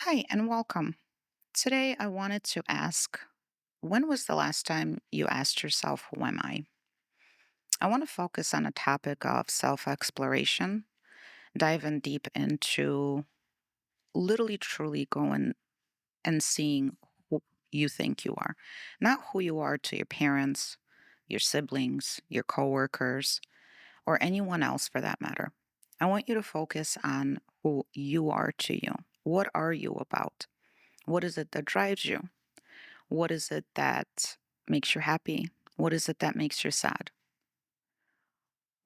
Hi, and welcome. Today, I wanted to ask, when was the last time you asked yourself, who am I? I want to focus on a topic of self exploration, diving deep into literally, truly going and seeing who you think you are, not who you are to your parents, your siblings, your coworkers, or anyone else for that matter. I want you to focus on who you are to you. What are you about? What is it that drives you? What is it that makes you happy? What is it that makes you sad?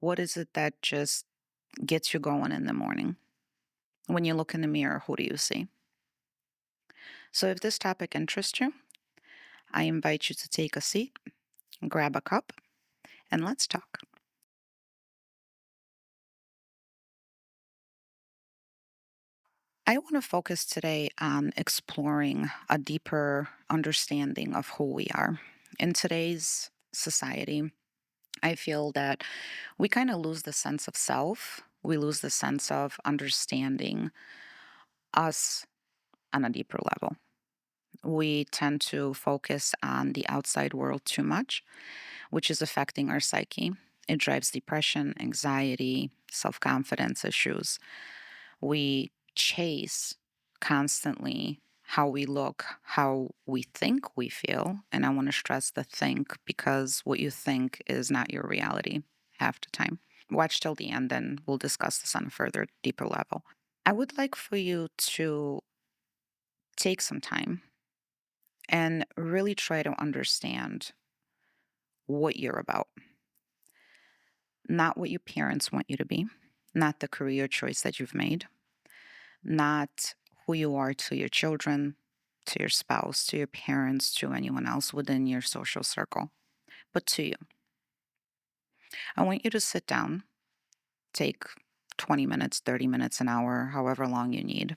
What is it that just gets you going in the morning? When you look in the mirror, who do you see? So, if this topic interests you, I invite you to take a seat, grab a cup, and let's talk. I want to focus today on exploring a deeper understanding of who we are. In today's society, I feel that we kind of lose the sense of self. We lose the sense of understanding us on a deeper level. We tend to focus on the outside world too much, which is affecting our psyche. It drives depression, anxiety, self confidence issues. We chase constantly how we look, how we think we feel. And I want to stress the think because what you think is not your reality half the time. Watch till the end, and we'll discuss this on a further, deeper level. I would like for you to take some time and really try to understand what you're about, not what your parents want you to be, not the career choice that you've made, not who you are to your children, to your spouse, to your parents, to anyone else within your social circle, but to you. I want you to sit down, take 20 minutes, 30 minutes, an hour, however long you need,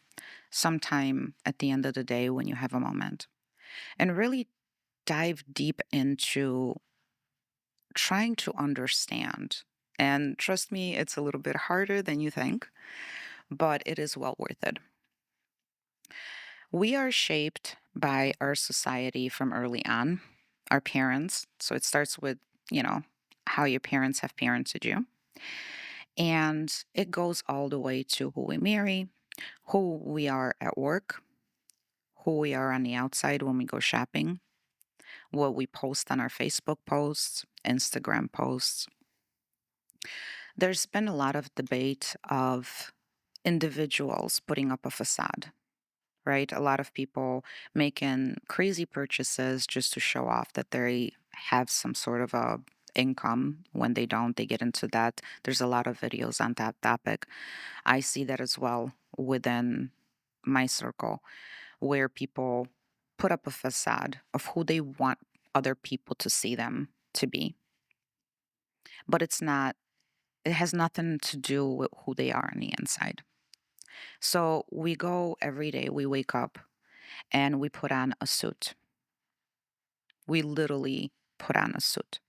sometime at the end of the day when you have a moment, and really dive deep into trying to understand. And trust me, it's a little bit harder than you think, but it is well worth it. We are shaped by our society from early on, our parents. So it starts with, you know, how your parents have parented you. And it goes all the way to who we marry, who we are at work, who we are on the outside when we go shopping, what we post on our Facebook posts, Instagram posts. There's been a lot of debate of individuals putting up a facade, right? A lot of people making crazy purchases just to show off that they have some sort of a income. When they don't, they get into that. There's a lot of videos on that topic. I see that as well within my circle, where people put up a facade of who they want other people to see them to be. But it has nothing to do with who they are on the inside. So we go every day, we wake up and we put on a suit. We literally put on a suit.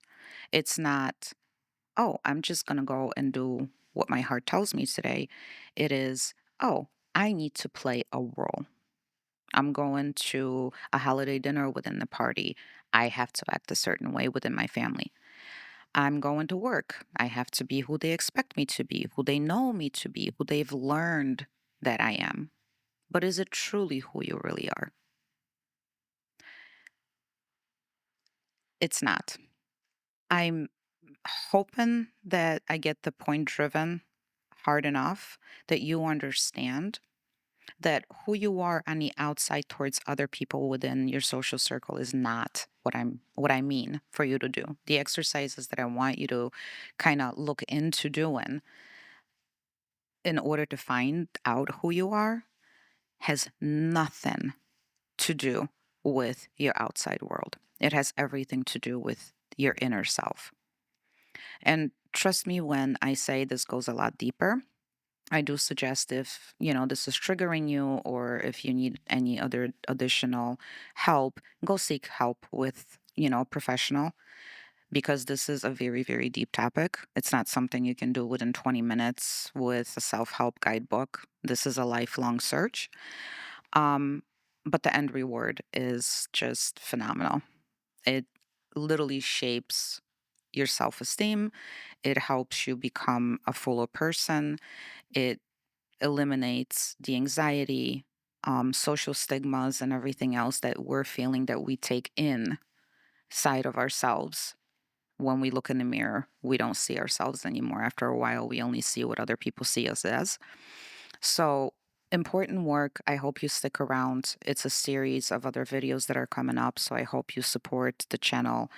It's not, oh, I'm just going to go and do what my heart tells me today. It is, oh, I need to play a role. I'm going to a holiday dinner within the party. I have to act a certain way within my family. I'm going to work. I have to be who they expect me to be, who they know me to be, who they've learned that I am. But is it truly who you really are? It's not. I'm hoping that I get the point driven hard enough that you understand that who you are on the outside towards other people within your social circle is not what I mean for you to do. The exercises that I want you to kind of look into doing in order to find out who you are has nothing to do with your outside world. It has everything to do with your inner self. And trust me when I say this goes a lot deeper. I do suggest if, this is triggering you or if you need any other additional help, go seek help with, a professional because this is a very, very deep topic. It's not something you can do within 20 minutes with a self help guidebook. This is a lifelong search. Um, but the end reward is just phenomenal. It literally shapes your self esteem, it helps you become a fuller person, it eliminates the anxiety, social stigmas, and everything else that we're feeling that we take in side of ourselves. When we look in the mirror, we don't see ourselves anymore. After a while, we only see what other people see us as. So, important work. I hope you stick around. It's a series of other videos that are coming up. So, I hope you support the channel,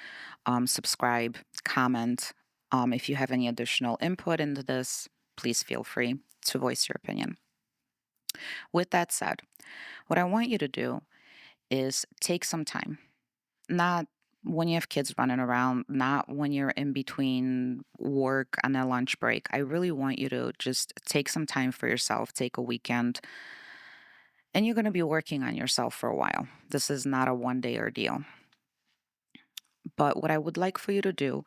subscribe, comment. If you have any additional input into this, please feel free to voice your opinion. With that said, what I want you to do is take some time, not when you have kids running around, not when you're in between work on a lunch break. I really want you to just take some time for yourself, take a weekend, and you're going to be working on yourself for a while. This is not a one day ordeal. But what I would like for you to do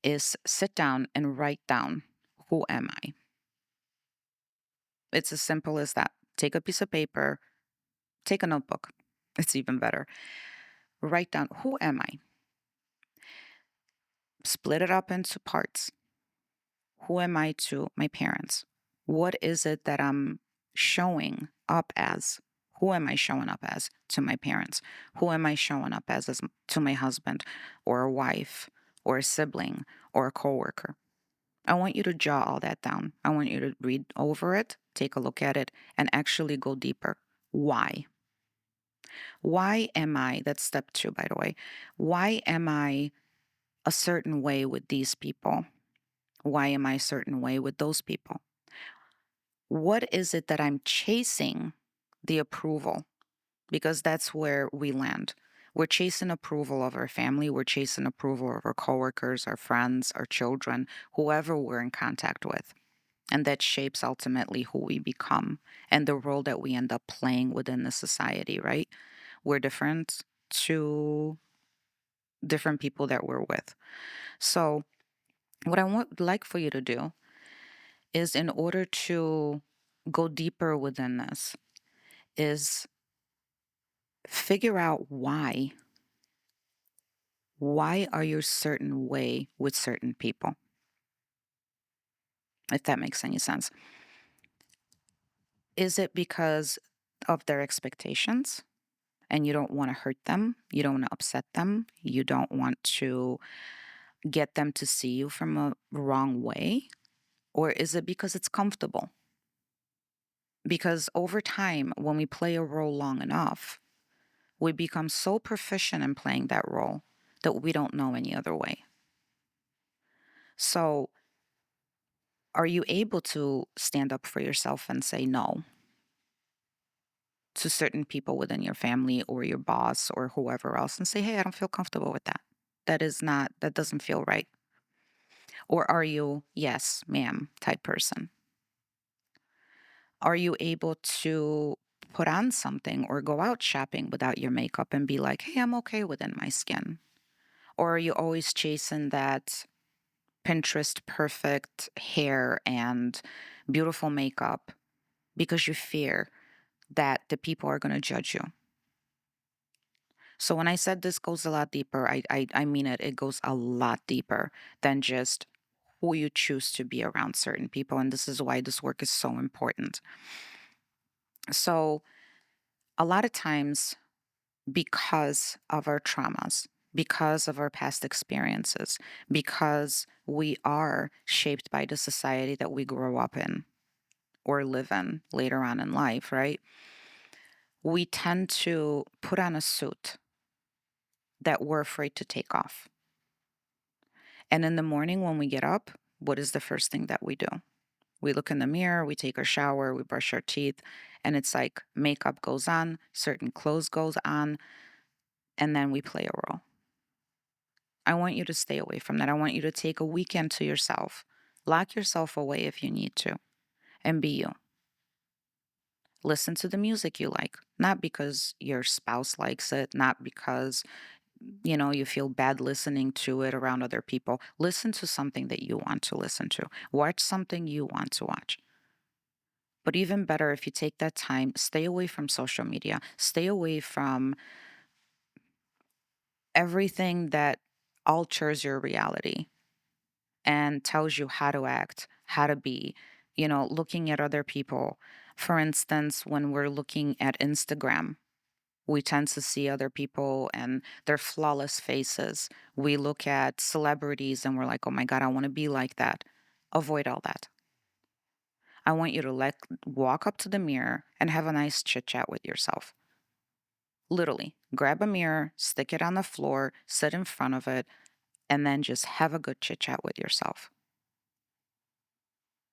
is sit down and write down, who am I? It's as simple as that. Take a piece of paper, take a notebook. It's even better. Write down, who am I? Split it up into parts. Who am I to my parents? What is it that I'm showing up as? Who am I showing up as to my parents? Who am I showing up as to my husband or a wife or a sibling or a coworker? I want you to jot all that down. I want you to read over it, take a look at it, and actually go deeper. Why? Why am I, that's step two, by the way, why am I a certain way with these people? Why am I a certain way with those people? What is it that I'm chasing the approval? Because that's where we land. We're chasing approval of our family, we're chasing approval of our coworkers, our friends, our children, whoever we're in contact with. And that shapes ultimately who we become and the role that we end up playing within the society, right? We're different to different people that we're with. So, what I would like for you to do is, in order to go deeper within this, is figure out why. Why are you a certain way with certain people? If that makes any sense. Is it because of their expectations and you don't want to hurt them? You don't want to upset them? You don't want to get them to see you from a wrong way? Or is it because it's comfortable? Because over time, when we play a role long enough, we become so proficient in playing that role that we don't know any other way. So, are you able to stand up for yourself and say no to certain people within your family or your boss or whoever else and say, hey, I don't feel comfortable with that? That doesn't feel right. Or are you, yes, ma'am, type person? Are you able to put on something or go out shopping without your makeup and be like, hey, I'm okay within my skin? Or are you always chasing that Pinterest perfect hair and beautiful makeup because you fear that the people are going to judge you? So when I said this goes a lot deeper, I mean it. It goes a lot deeper than just who you choose to be around certain people. And this is why this work is so important. So a lot of times, because of our traumas, because of our past experiences, because we are shaped by the society that we grow up in or live in later on in life, right? We tend to put on a suit that we're afraid to take off. And in the morning when we get up, what is the first thing that we do? We look in the mirror, we take our shower, we brush our teeth, and it's like makeup goes on, certain clothes goes on, and then we play a role. I want you to stay away from that. I want you to take a weekend to yourself. Lock yourself away if you need to and be you. Listen to the music you like, not because your spouse likes it, not because you feel bad listening to it around other people. Listen to something that you want to listen to. Watch something you want to watch. But even better, if you take that time, stay away from social media, stay away from everything that alters your reality and tells you how to act, how to be, looking at other people. For instance, when we're looking at Instagram, we tend to see other people and their flawless faces. We look at celebrities and we're like, oh my God, I want to be like that. Avoid all that. I want you to walk up to the mirror and have a nice chit chat with yourself. Literally, grab a mirror, stick it on the floor, sit in front of it, and then just have a good chit chat with yourself.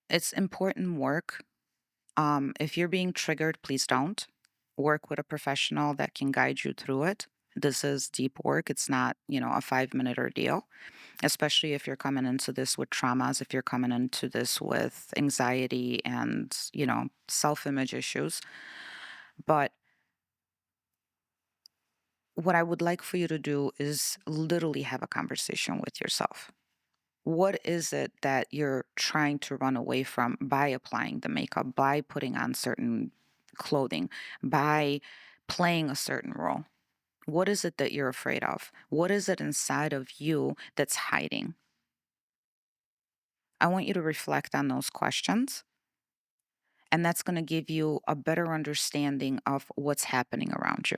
It's important work. If you're being triggered, please don't. Work with a professional that can guide you through it. This is deep work. It's not, a 5 minute ordeal, especially if you're coming into this with traumas, if you're coming into this with anxiety and, self image issues. But what I would like for you to do is literally have a conversation with yourself. What is it that you're trying to run away from by applying the makeup, by putting on certain clothing, by playing a certain role? What is it that you're afraid of? What is it inside of you that's hiding? I want you to reflect on those questions, and that's going to give you a better understanding of what's happening around you.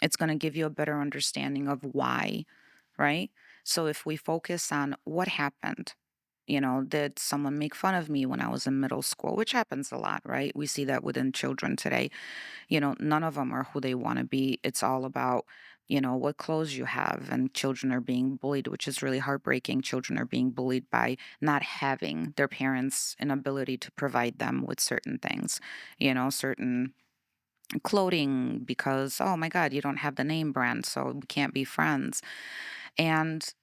It's going to give you a better understanding of why, right? So if we focus on what happened, did someone make fun of me when I was in middle school? Which happens a lot, right? We see that within children today. None of them are who they want to be. It's all about, what clothes you have. And children are being bullied, which is really heartbreaking. Children are being bullied by not having their parents' inability to provide them with certain things, certain clothing because, oh my God, you don't have the name brand, so we can't be friends. And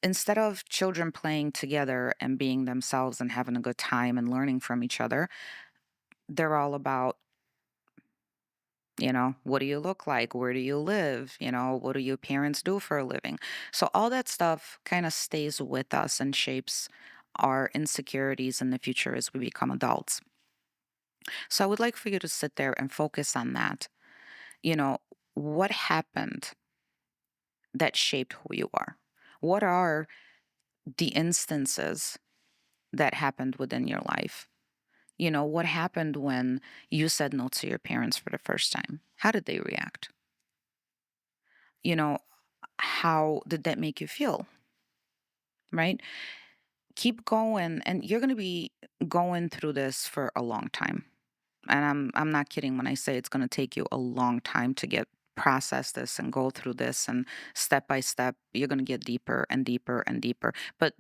instead of children playing together and being themselves and having a good time and learning from each other, they're all about, what do you look like? Where do you live? What do your parents do for a living? So all that stuff kind of stays with us and shapes our insecurities in the future as we become adults. So I would like for you to sit there and focus on that. You know, what happened that shaped who you are? What are the instances that happened within your life? What happened when you said no to your parents for the first time? How did they react? You know, how did that make you feel? Right? Keep going, and you're going to be going through this for a long time. And I'm not kidding when I say it's going to take you a long time to get process this and go through this, and step by step you're going to get deeper and deeper and deeper. But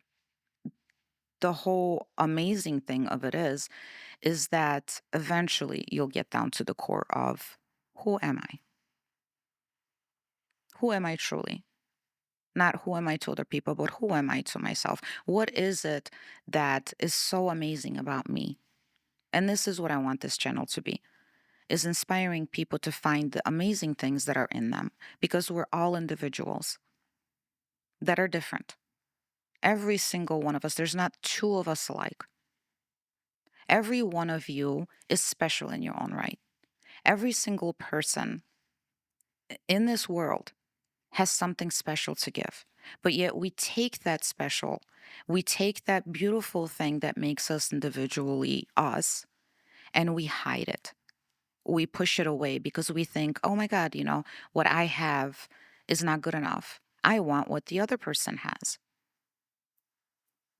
the whole amazing thing of it is that eventually you'll get down to the core of, who am I? Who am I truly? Not who am I to other people, but who am I to myself? What is it that is so amazing about me? And this is what I want this channel to be, is inspiring people to find the amazing things that are in them, because we're all individuals that are different. Every single one of us, there's not two of us alike. Every one of you is special in your own right. Every single person in this world has something special to give. But yet we take that special, we take that beautiful thing that makes us individually us, and we hide it. We push it away because we think, oh my God, what I have is not good enough. I want what the other person has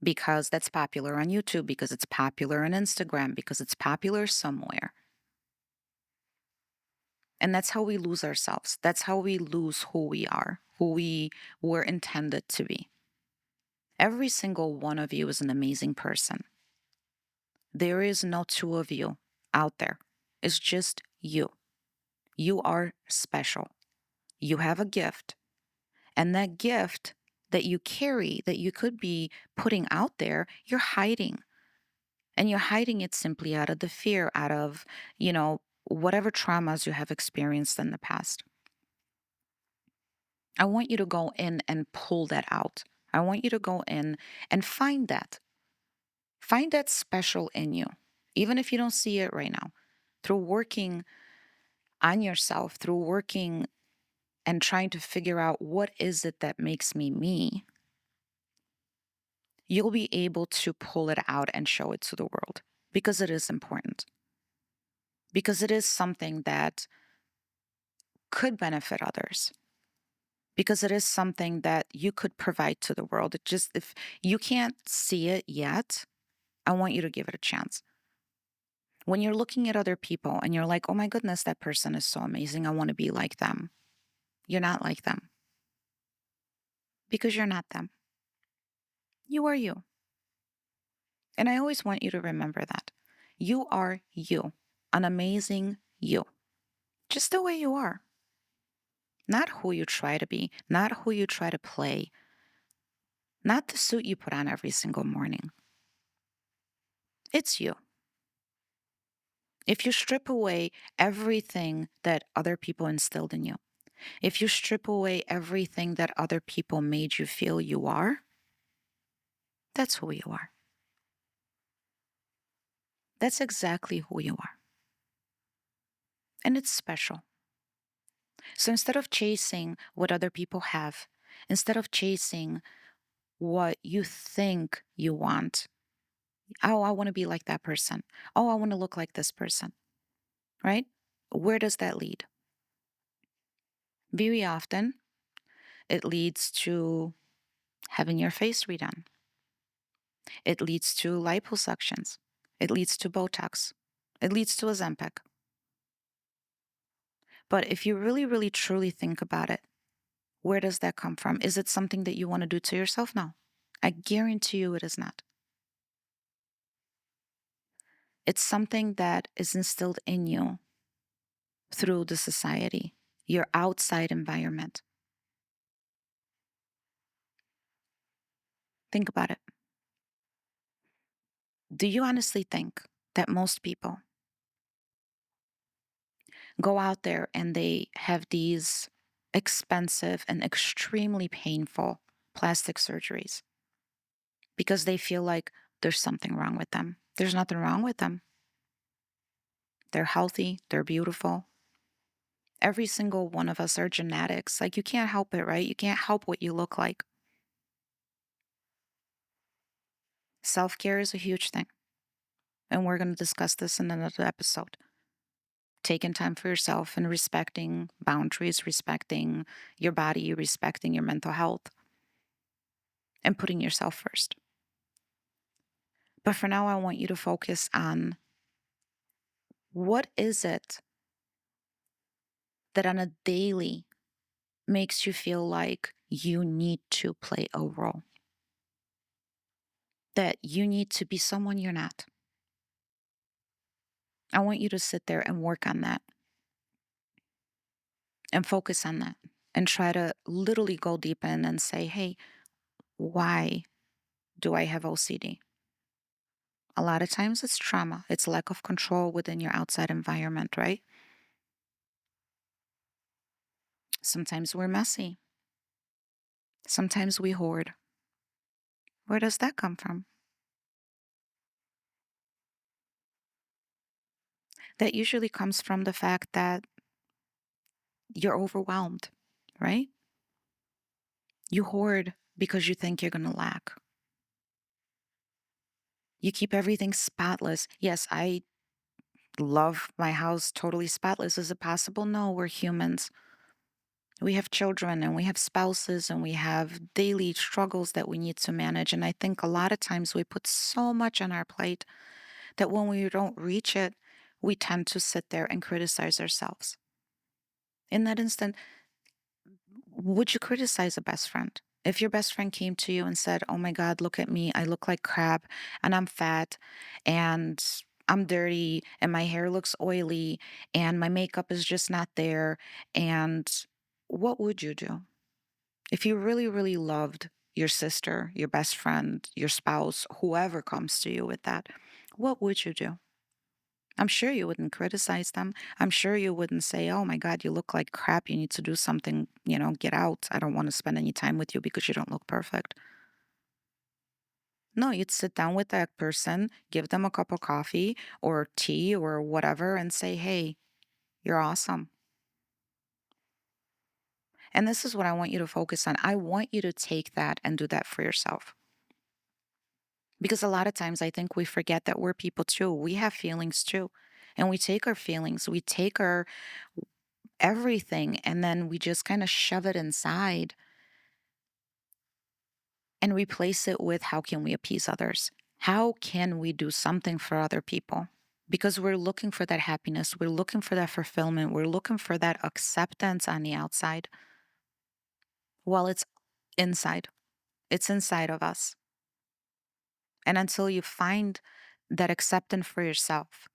because that's popular on YouTube, because it's popular on Instagram, because it's popular somewhere. And that's how we lose ourselves. That's how we lose who we are, who we were intended to be. Every single one of you is an amazing person. There is no two of you out there. It's just you. You are special. You have a gift. And that gift that you carry, that you could be putting out there, you're hiding. And you're hiding it simply out of the fear, out of, whatever traumas you have experienced in the past. I want you to go in and pull that out. I want you to go in and find that. Find that special in you. even if you don't see it right now, through working on yourself, through working and trying to figure out what is it that makes me me, you'll be able to pull it out and show it to the world because it is important, because it is something that could benefit others, because it is something that you could provide to the world. It just, if you can't see it yet, I want you to give it a chance. When you're looking at other people and you're like, oh my goodness, that person is so amazing, I want to be like them. You're not like them because you're not them. You are you. And I always want you to remember that. You are you, an amazing you, just the way you are, not who you try to be, not who you try to play, not the suit you put on every single morning. It's you. If you strip away everything that other people instilled in you, if you strip away everything that other people made you feel you are, that's who you are. That's exactly who you are. And it's special. So instead of chasing what other people have, instead of chasing what you think you want, oh, I want to be like that person. Oh, I want to look like this person, right? Where does that lead? Very often, it leads to having your face redone. It leads to liposuctions. It leads to Botox. It leads to Ozempic. But if you really, really, truly think about it, where does that come from? Is it something that you want to do to yourself? No. I guarantee you it is not. It's something that is instilled in you through the society, your outside environment. Think about it. Do you honestly think that most people go out there and they have these expensive and extremely painful plastic surgeries because they feel like there's something wrong with them? There's nothing wrong with them. They're healthy, they're beautiful. Every single one of us are genetics. Like, you can't help it, right? You can't help what you look like. Self care is a huge thing. And we're going to discuss this in another episode. Taking time for yourself and respecting boundaries, respecting your body, respecting your mental health, and putting yourself first. But for now, I want you to focus on what is it that on a daily makes you feel like you need to play a role, that you need to be someone you're not. I want you to sit there and work on that and focus on that and try to literally go deep in and say, hey, why do I have OCD? A lot of times it's trauma, it's lack of control within your outside environment, right? Sometimes we're messy. Sometimes we hoard. Where does that come from? That usually comes from the fact that you're overwhelmed, right? You hoard because you think you're going to lack. You keep everything spotless. Yes, I love my house totally spotless. Is it possible? No, we're humans. We have children and we have spouses and we have daily struggles that we need to manage. And I think a lot of times we put so much on our plate that when we don't reach it, we tend to sit there and criticize ourselves. In that instant, would you criticize a best friend? If your best friend came to you and said, oh my God, look at me, I look like crap and I'm fat and I'm dirty and my hair looks oily and my makeup is just not there, and what would you do? If you really, really loved your sister, your best friend, your spouse, whoever comes to you with that, what would you do? I'm sure you wouldn't criticize them. I'm sure you wouldn't say, oh my God, you look like crap. You need to do something, get out. I don't want to spend any time with you because you don't look perfect. No, you'd sit down with that person, give them a cup of coffee or tea or whatever, and say, hey, you're awesome. And this is what I want you to focus on. I want you to take that and do that for yourself. Because a lot of times I think we forget that we're people too. We have feelings too. And we take our feelings, we take our everything, and then we just kind of shove it inside and replace it with how can we appease others? How can we do something for other people? Because we're looking for that happiness, we're looking for that fulfillment, we're looking for that acceptance on the outside. Well, it's inside, it's inside of us. And until you find that acceptance for yourself,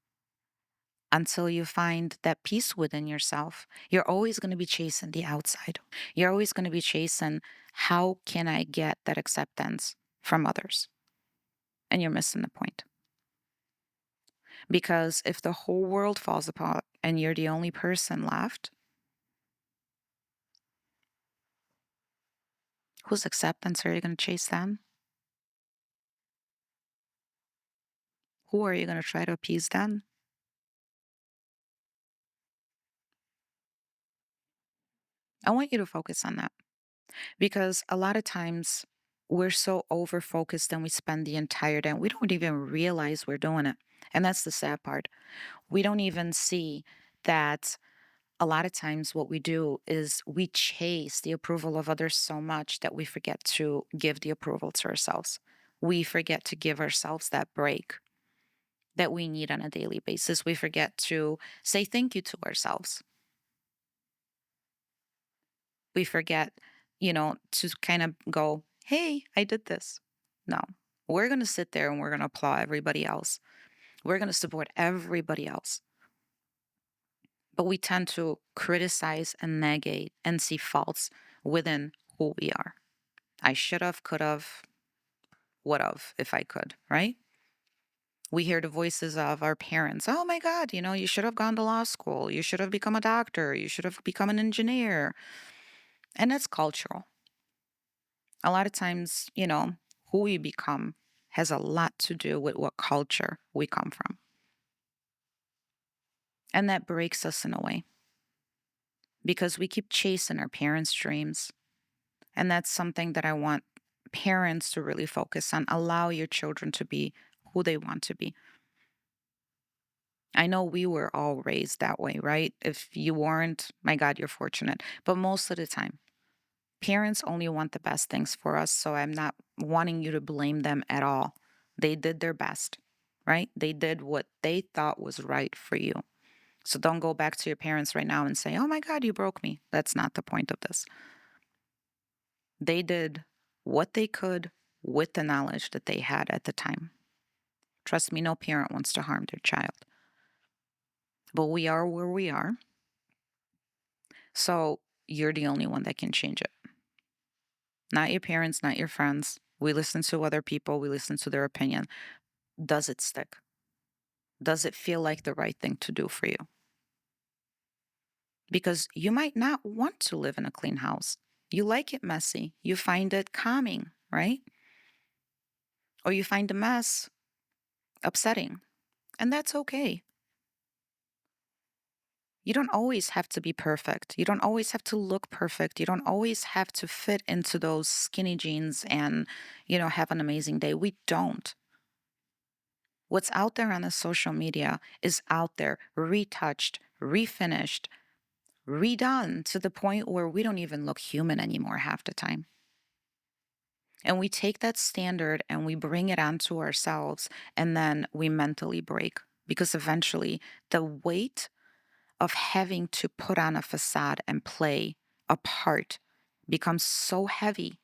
until you find that peace within yourself, you're always going to be chasing the outside. You're always going to be chasing, how can I get that acceptance from others? And you're missing the point. Because if the whole world falls apart and you're the only person left, whose acceptance are you going to chase then? Who are you going to try to appease then? I want you to focus on that because a lot of times we're so over focused and we spend the entire day and we don't even realize we're doing it. And that's the sad part. We don't even see that a lot of times what we do is we chase the approval of others so much that we forget to give the approval to ourselves. We forget to give ourselves that break that we need on a daily basis. We forget to say thank you to ourselves. We forget, to kind of go, hey, I did this. No, we're going to sit there and we're going to applaud everybody else. We're going to support everybody else. But we tend to criticize and negate and see faults within who we are. I should have, could have, would have if I could, right? We hear the voices of our parents. Oh my God, you should have gone to law school. You should have become a doctor. You should have become an engineer. And it's cultural. A lot of times, who we become has a lot to do with what culture we come from. And that breaks us in a way because we keep chasing our parents' dreams. And that's something that I want parents to really focus on. Allow your children to be who they want to be. I know we were all raised that way, right? If you weren't, my God, you're fortunate. But most of the time, parents only want the best things for us. So I'm not wanting you to blame them at all. They did their best, right? They did what they thought was right for you. So don't go back to your parents right now and say, oh my God, you broke me. That's not the point of this. They did what they could with the knowledge that they had at the time. Trust me, no parent wants to harm their child. But we are where we are. So you're the only one that can change it. Not your parents, not your friends. We listen to other people, we listen to their opinion. Does it stick? Does it feel like the right thing to do for you? Because you might not want to live in a clean house. You like it messy. You find it calming, right? Or you find a mess upsetting. And that's okay. You don't always have to be perfect. You don't always have to look perfect. You don't always have to fit into those skinny jeans and, have an amazing day. We don't. What's out there on the social media is out there, retouched, refinished, redone to the point where we don't even look human anymore half the time. And we take that standard and we bring it onto ourselves, and then we mentally break because eventually the weight of having to put on a facade and play a part becomes so heavy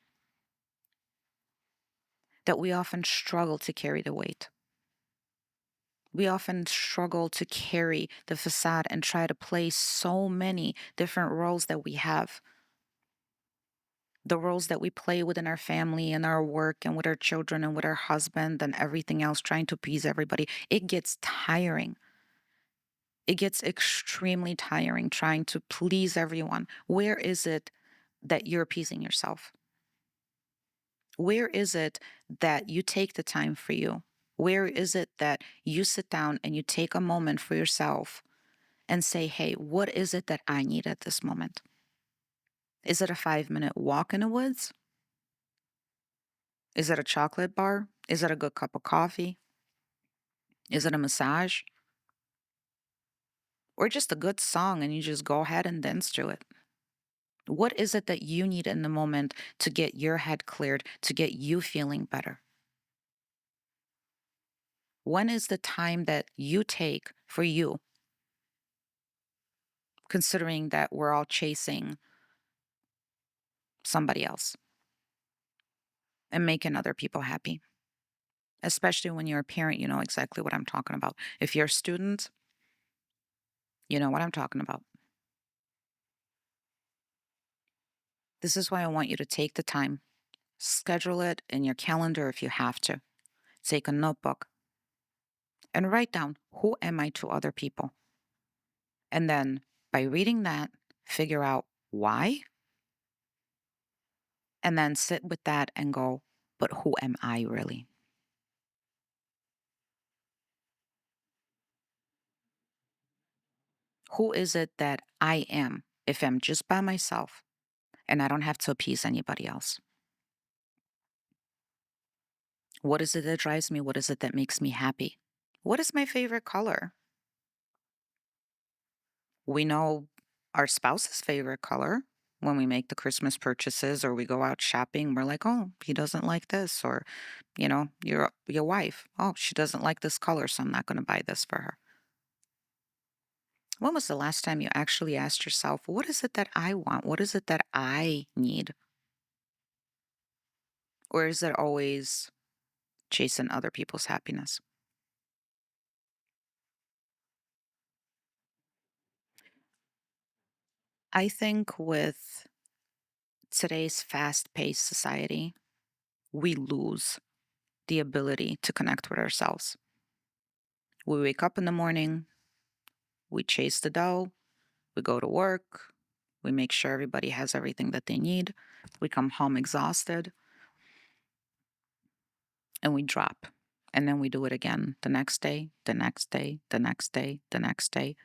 that we often struggle to carry the weight. We often struggle to carry the facade and try to play so many different roles that we have. The roles that we play within our family and our work and with our children and with our husband and everything else, trying to please everybody. It gets tiring. It gets extremely tiring trying to please everyone. Where is it that you're appeasing yourself? Where is it that you take the time for you? Where is it that you sit down and you take a moment for yourself and say, hey, what is it that I need at this moment? Is it a 5-minute walk in the woods? Is it a chocolate bar? Is it a good cup of coffee? Is it a massage? Or just a good song and you just go ahead and dance to it? What is it that you need in the moment to get your head cleared, to get you feeling better? When is the time that you take for you, considering that we're all chasing somebody else and making other people happy? Especially when you're a parent, you know exactly what I'm talking about. If you're a student, you know what I'm talking about. This is why I want you to take the time, schedule it in your calendar if you have to. Take a notebook and write down, who am I to other people? And then by reading that, figure out why, and then sit with that and go, but who am I really? Who is it that I am if I'm just by myself and I don't have to appease anybody else? What is it that drives me? What is it that makes me happy? What is my favorite color? We know our spouse's favorite color when we make the Christmas purchases or we go out shopping. We're like, oh, he doesn't like this. Or, your wife, oh, she doesn't like this color, so I'm not going to buy this for her. When was the last time you actually asked yourself, what is it that I want? What is it that I need? Or is it always chasing other people's happiness? I think with today's fast paced society, we lose the ability to connect with ourselves. We wake up in the morning, we chase the dough, we go to work, we make sure everybody has everything that they need, we come home exhausted, and we drop. And then we do it again the next day, the next day, the next day, the next day,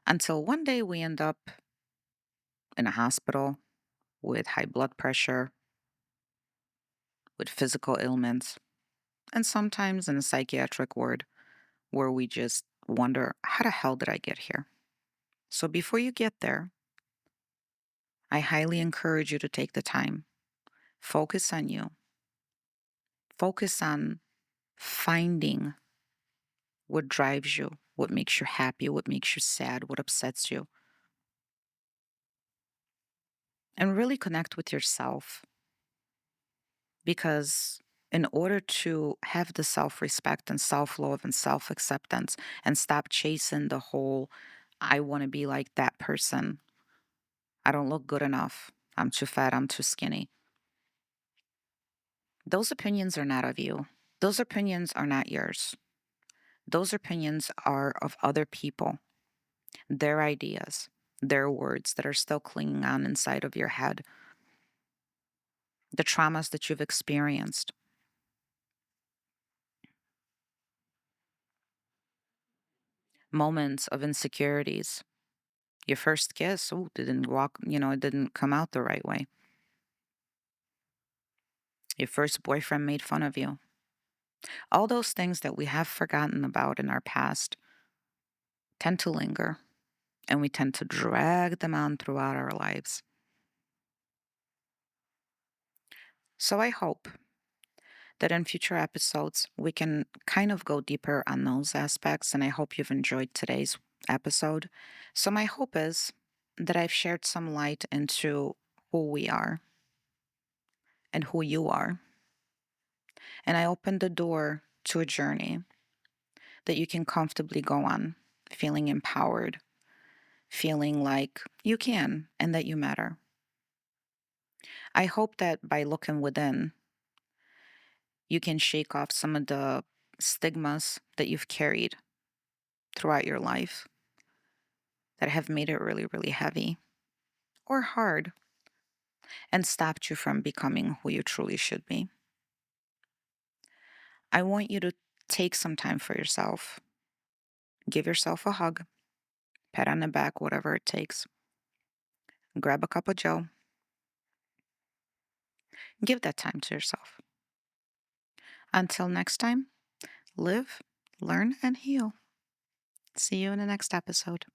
until one day we end up in a hospital with high blood pressure, with physical ailments, and sometimes in a psychiatric ward where we just wonder, how the hell did I get here? So before you get there, I highly encourage you to take the time, focus on you, focus on finding what drives you, what makes you happy, what makes you sad, what upsets you, and really connect with yourself. Because in order to have the self respect and self love and self acceptance and stop chasing the whole, I want to be like that person, I don't look good enough, I'm too fat, I'm too skinny. Those opinions are not of you. Those opinions are not yours. Those opinions are of other people, their ideas, their words that are still clinging on inside of your head, the traumas that you've experienced, moments of insecurities. Your first kiss, oh, didn't walk, it didn't come out the right way. Your first boyfriend made fun of you. All those things that we have forgotten about in our past tend to linger, and we tend to drag them on throughout our lives. So I hope that in future episodes, we can kind of go deeper on those aspects. And I hope you've enjoyed today's episode. So, my hope is that I've shared some light into who we are and who you are. And I opened the door to a journey that you can comfortably go on, feeling empowered, feeling like you can and that you matter. I hope that by looking within, you can shake off some of the stigmas that you've carried throughout your life that have made it really, really heavy or hard and stopped you from becoming who you truly should be. I want you to take some time for yourself. Give yourself a hug, pat on the back, whatever it takes. Grab a cup of joe. Give that time to yourself. Until next time, live, learn, and heal. See you in the next episode.